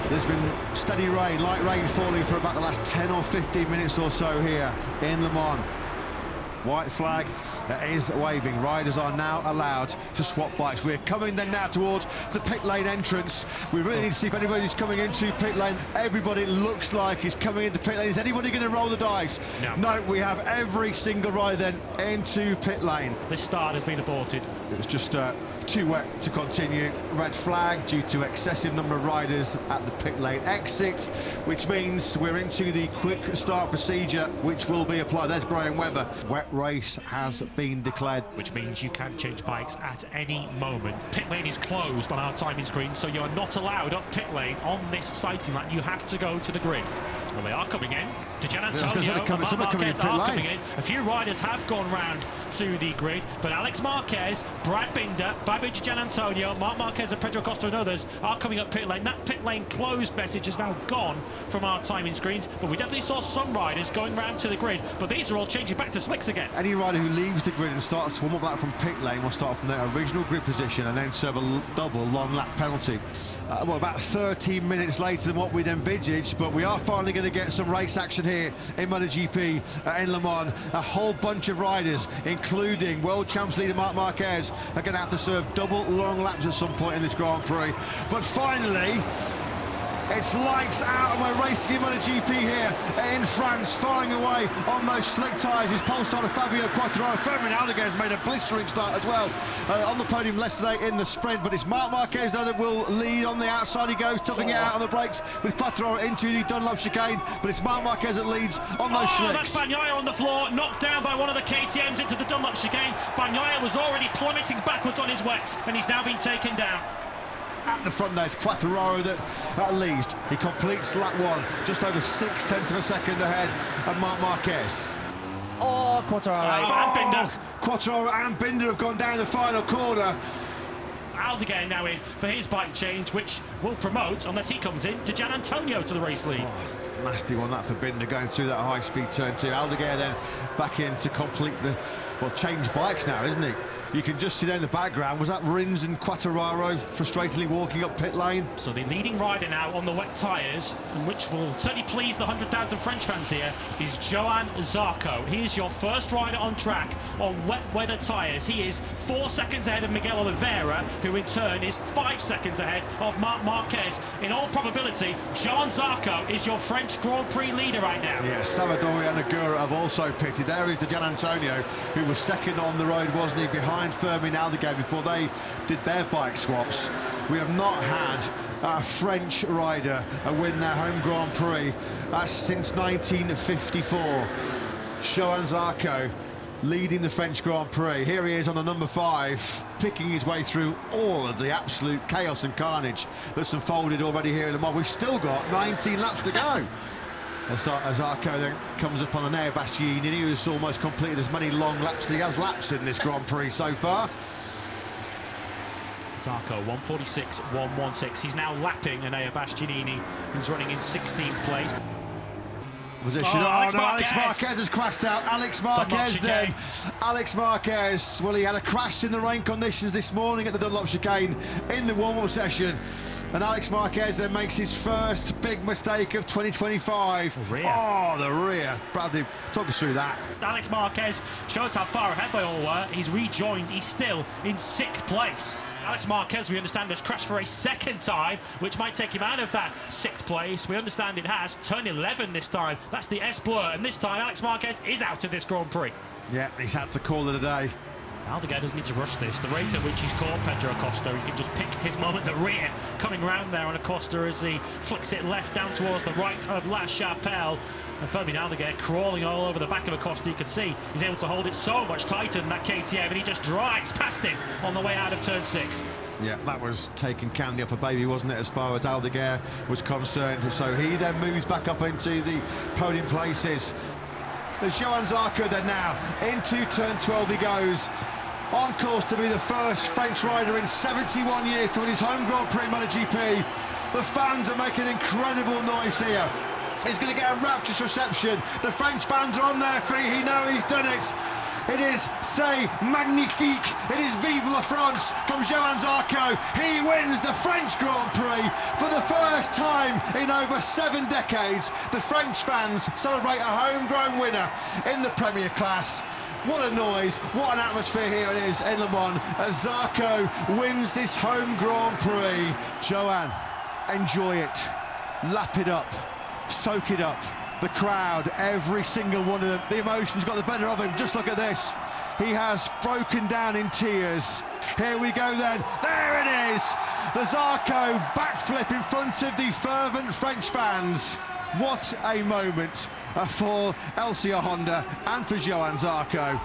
There's been steady rain, light rain falling for about the last 10 or 15 minutes or so here in Le Mans. White flag is waving. Riders are now allowed to swap bikes. We're coming then now towards the pit lane entrance. We really need to see if anybody's coming into pit lane. Everybody looks like is coming into pit lane. Is anybody going to roll the dice? No, we have every single rider then into pit lane. This start has been aborted. It was just too wet to continue. Red flag due to excessive number of riders at the pit lane exit, which means we're into the quick start procedure, which will be applied. There's Brian Webber. Wet race has been declared. Which means you can change bikes at any moment. Pit lane is closed on our timing screen, so you're not allowed up pit lane on this sighting line. You have to go to the grid. Well, they are coming in. Antonio and Marquez are coming in. A few riders have gone round to the grid, but Alex Marquez, Brad Binder, Babbage Antonio, Marc Marquez and Pedro Acosta and others are coming up pit lane. That pit lane closed message is now gone from our timing screens, but we definitely saw some riders going round to the grid, but these are all changing back to slicks again. Any rider who leaves the grid and starts to warm up that from pit lane will start from their original grid position and then serve a double long lap penalty. Well, about 13 minutes later than what we'd envisaged, but we are finally going to get some race action here in MotoGP in Le Mans. A whole bunch of riders, including world champs leader Marc Marquez, are going to have to serve double long laps at some point in this Grand Prix. But finally, it's lights out and we're racing in MotoGP here in France, firing away on those slick tyres. His pole starter Fabio Quartararo. Fermin Aldeguer made a blistering start as well on the podium yesterday in the sprint, but it's Marc Marquez though that will lead on the outside. He goes, toughing it out on the brakes with Quartararo into the Dunlop chicane, but it's Marc Marquez that leads on those slicks. That's Bagnaia on the floor, knocked down by one of the KTMs into the Dunlop chicane. Bagnaia was already plummeting backwards on his wets, and he's now been taken down. At the front there, it's Quartararo that leads. He completes lap one, just over 0.6 of a second ahead of Marc Marquez. Oh, Quartararo. And Binder. Quartararo and Binder have gone down the final corner. Aldeguer now in for his bike change, which will promote, unless he comes in, Gian Antonio to the race lead. Oh, nasty one that for Binder going through that high-speed turn two. Aldeguer then back in to complete the, well, change bikes now, isn't he? You can just see there in the background, was that Rins and Quartararo frustratingly walking up pit lane? So the leading rider now on the wet tyres, and which will certainly please the 100,000 French fans here, is Johan Zarco. He is your first rider on track on wet weather tyres. He is 4 seconds ahead of Miguel Oliveira, who in turn is 5 seconds ahead of Marc Marquez. In all probability, Johan Zarco is your French Grand Prix leader right now. Yeah, Salvador and Agura have also pitted. There is the Gian Antonio, who was second on the road, wasn't he, behind Fermin Aldeguer before they did their bike swaps. We have not had a French rider win their home Grand Prix since 1954. Johan Zarco leading the French Grand Prix. Here he is on the number 5, picking his way through all of the absolute chaos and carnage that's unfolded already here in Le Mans. We've still got 19 laps to go. As Zarco then comes up on Enea Bastianini, who's almost completed as many long laps as he has laps in this Grand Prix so far. Zarco, 1:46.116. He's now lapping Enea Bastianini, who's running in 16th place. Position. Alex Marquez has crashed out. Alex Marquez then. Alex Marquez, well, he had a crash in the rain conditions this morning at the Dunlop chicane in the warm-up session. And Alex Marquez then makes his first big mistake of 2025. The rear. Bradley, talk us through that. Alex Marquez shows how far ahead they all were. He's rejoined. He's still in 6th place. Alex Marquez, we understand, has crashed for a second time, which might take him out of that 6th place. We understand it has. Turn 11 this time. That's the S Blur. And this time, Alex Marquez is out of this Grand Prix. Yeah, he's had to call it a day. Aldeguer doesn't need to rush this. The rate at which he's caught Pedro Acosta, he can just pick his moment. The rear coming round there on Acosta as he flicks it left down towards the right of La Chapelle. And Fermin Aldeguer crawling all over the back of Acosta. You can see he's able to hold it so much tighter than that KTM, and he just drives past him on the way out of turn 6. Yeah, that was taking candy off a baby, wasn't it, as far as Aldeguer was concerned. So he then moves back up into the podium places. There's Johan Zarco then now. Into turn 12 he goes. On course to be the first French rider in 71 years to win his home Grand Prix MotoGP. The fans are making incredible noise here. He's going to get a rapturous reception. The French fans are on their feet. He knows he's done it. It is C'est Magnifique. It is Vive la France from Johan Zarco. He wins the French Grand Prix for the first time in over 7 decades. The French fans celebrate a homegrown winner in the Premier class. What a noise, what an atmosphere here it is in Le Mans as Zarco wins this home Grand Prix. Johan, enjoy it, lap it up, soak it up. The crowd, every single one of them, the emotions got the better of him. Just look at this. He has broken down in tears. Here we go then. There it is. The Zarco backflip in front of the fervent French fans. What a moment for LCR Honda and for Johan Zarco.